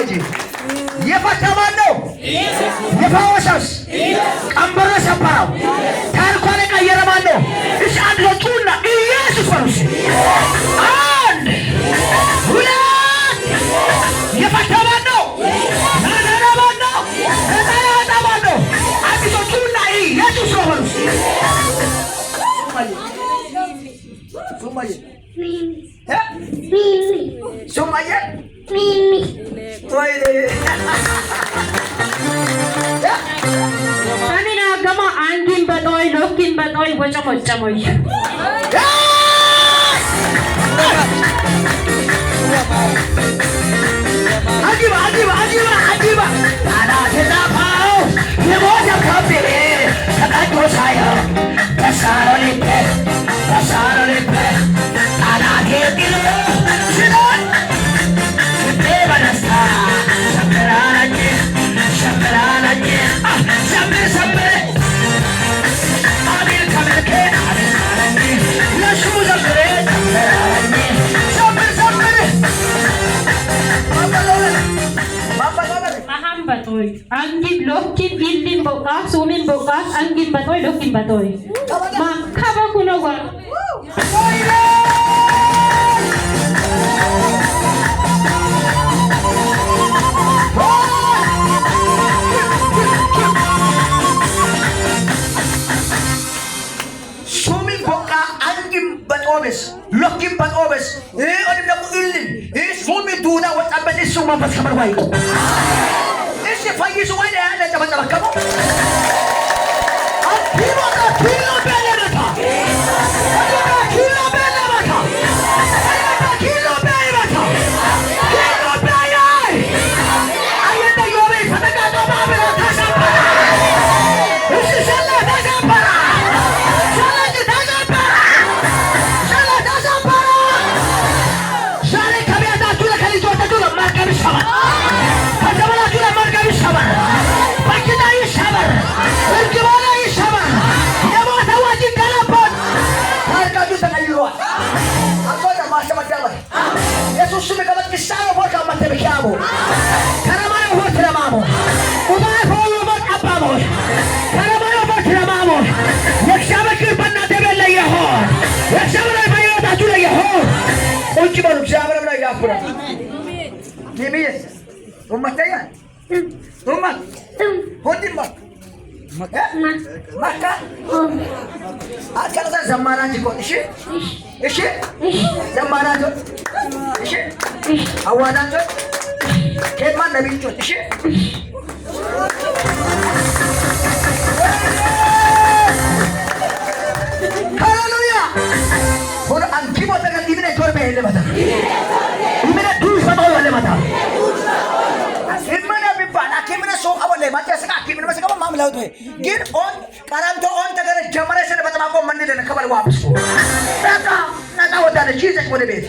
አዋጅ የፈታማን ነው የፈወሰስ ቀንበሮ ሰበረው ታሪኳን የቀየረ ማን ነው? እሺ አንድ ወጡና ኢየሱስ ወሩስ አንድ ሁለት የፈታማን ነው ናናማን ነው ናናማን ነው አንድ ወጡና ኢየሱስ ወሩስ ሱማየ አኔና ገማ አንጊን በጦይ ሎኪን በጦይ ወጨሞጨሞይ አጂባ አላተዛፋው የሞተ ከብሬ ተቀዶሳየ ተሳሮሊበ አላቴ ቢሉ ሽኖን በደስታ ሸምራናኝ ሸምር አቤል ከመልኬ አቤል ለሽሙ ዘምሬ ሸምር አሃም በጦይ አንጊን ሎኪን ኢሊን ቦቃ ሱሚን ቦቃ አንጊን በጦይ ሎኪን በጦይ ማካበኩ ነው ጓ ሎኪን በጦበስ ወይም ደግሞ ኢልን ሱሚ ዱና ወጣበት እሱ ማፈስ ከመርዋይ እሺ ፈይሱ ወይ ያለ ተበተበከሙ ኪሎ በለበታ ግን ኦን ቀራንቶ ኦን ተገረ ጀመረሰን በተማቆ ምን እንደነ ከበል ዋብስ ነቃ ወዳለች ይዘሽ ወደ ቤት